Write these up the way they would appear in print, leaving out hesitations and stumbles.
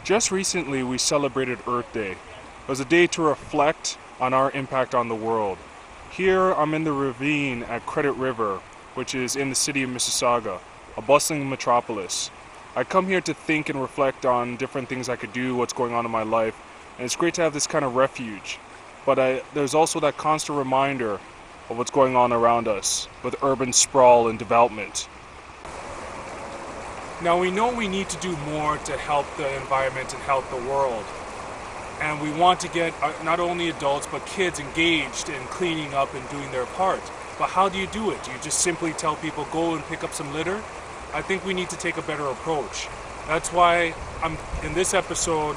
Just recently, we celebrated Earth Day. It was a day to reflect on our impact on the world. Here, I'm in the ravine at Credit River, which is in the city of Mississauga, a bustling metropolis. I come here to think and reflect on different things I could do, what's going on in my life, and it's great to have this kind of refuge. But there's also that constant reminder of what's going on around us with urban sprawl and development. Now we know we need to do more to help the environment and help the world. And we want to get not only adults but kids engaged in cleaning up and doing their part. But how do you do it? Do you just simply tell people go and pick up some litter? I think we need to take a better approach. That's why in this episode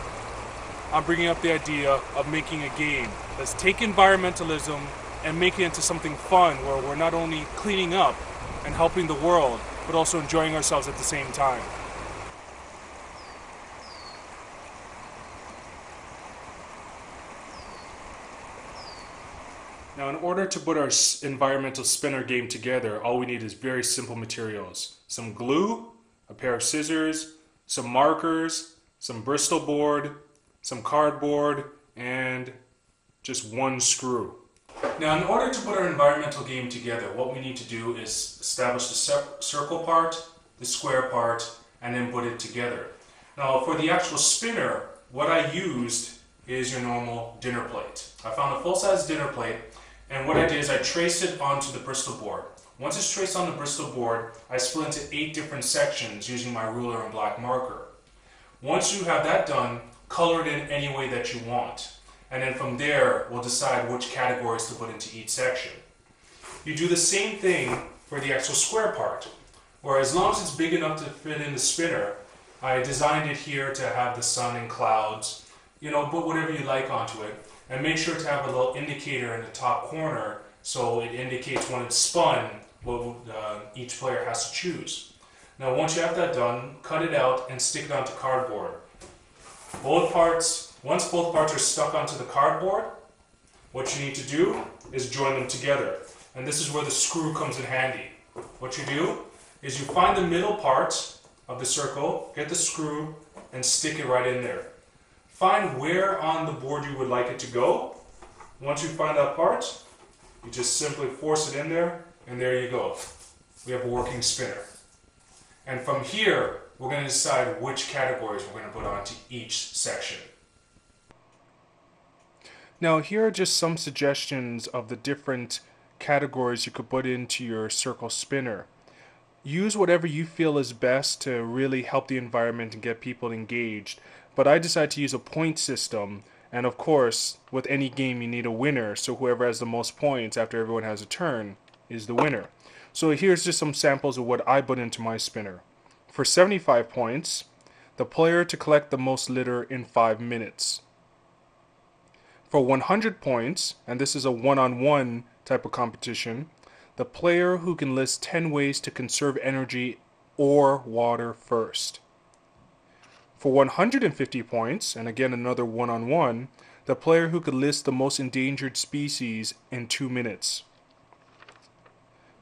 I'm bringing up the idea of making a game. Let's take environmentalism and make it into something fun where we're not only cleaning up and helping the world, but also enjoying ourselves at the same time. Now, in order to put our environmental spinner game together, all we need is very simple materials. Some glue, a pair of scissors, some markers, some Bristol board, some cardboard, and just one screw. Now, in order to put our environmental game together, what we need to do is establish the circle part, the square part, and then put it together. Now, for the actual spinner, what I used is your normal dinner plate. I found a full-size dinner plate, and what I did is I traced it onto the Bristol board. Once it's traced on the Bristol board, I split into 8 different sections using my ruler and black marker. Once you have that done, color it in any way that you want. And then from there, we'll decide which categories to put into each section. You do the same thing for the actual square part, where as long as it's big enough to fit in the spinner, I designed it here to have the sun and clouds, put whatever you like onto it, and make sure to have a little indicator in the top corner so it indicates when it's spun what each player has to choose. Now once you have that done, cut it out and stick it onto cardboard. Once both parts are stuck onto the cardboard, what you need to do is join them together. And this is where the screw comes in handy. What you do is you find the middle part of the circle, get the screw, and stick it right in there. Find where on the board you would like it to go. Once you find that part, you just simply force it in there, and there you go. We have a working spinner. And from here, we're going to decide which categories we're going to put onto each section. Now, here are just some suggestions of the different categories you could put into your circle spinner. Use whatever you feel is best to really help the environment and get people engaged. But I decided to use a point system, and of course, with any game you need a winner, so whoever has the most points after everyone has a turn is the winner. So here's just some samples of what I put into my spinner. For 75 points, the player to collect the most litter in 5 minutes. For 100 points, and this is a one-on-one type of competition, the player who can list 10 ways to conserve energy or water first. For 150 points, and again another one-on-one, the player who could list the most endangered species in 2 minutes.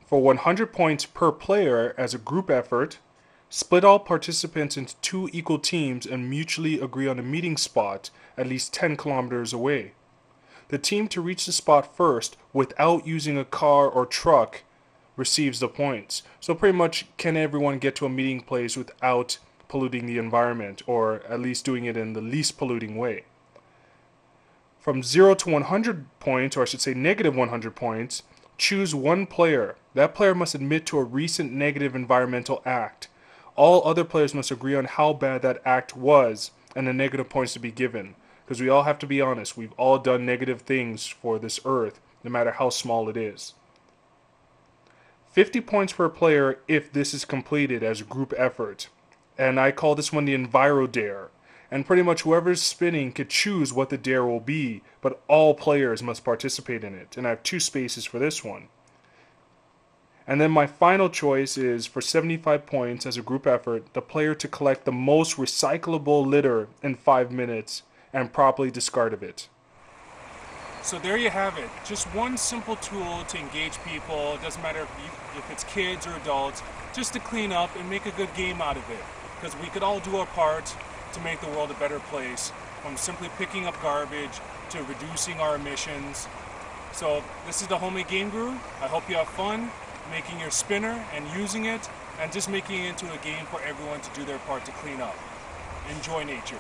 For 100 points per player as a group effort, split all participants into 2 equal teams and mutually agree on a meeting spot at least 10 kilometers away. The team to reach the spot first without using a car or truck receives the points. So pretty much, can everyone get to a meeting place without polluting the environment, or at least doing it in the least polluting way? From 0 to 100 points, or I should say negative 100 points, choose one player. That player must admit to a recent negative environmental act. All other players must agree on how bad that act was and the negative points to be given. Because we all have to be honest, we've all done negative things for this earth, no matter how small it is. 50 points per player if this is completed as a group effort. And I call this one the Enviro Dare. And pretty much whoever's spinning could choose what the dare will be, but all players must participate in it. And I have 2 spaces for this one. And then my final choice is for 75 points as a group effort, the player to collect the most recyclable litter in 5 minutes and properly discard of it. So there you have it. Just one simple tool to engage people. It doesn't matter if it's kids or adults, just to clean up and make a good game out of it. Because we could all do our part to make the world a better place, from simply picking up garbage to reducing our emissions. So this is the Homemade Game Guru. I hope you have fun making your spinner and using it, and just making it into a game for everyone to do their part to clean up. Enjoy nature.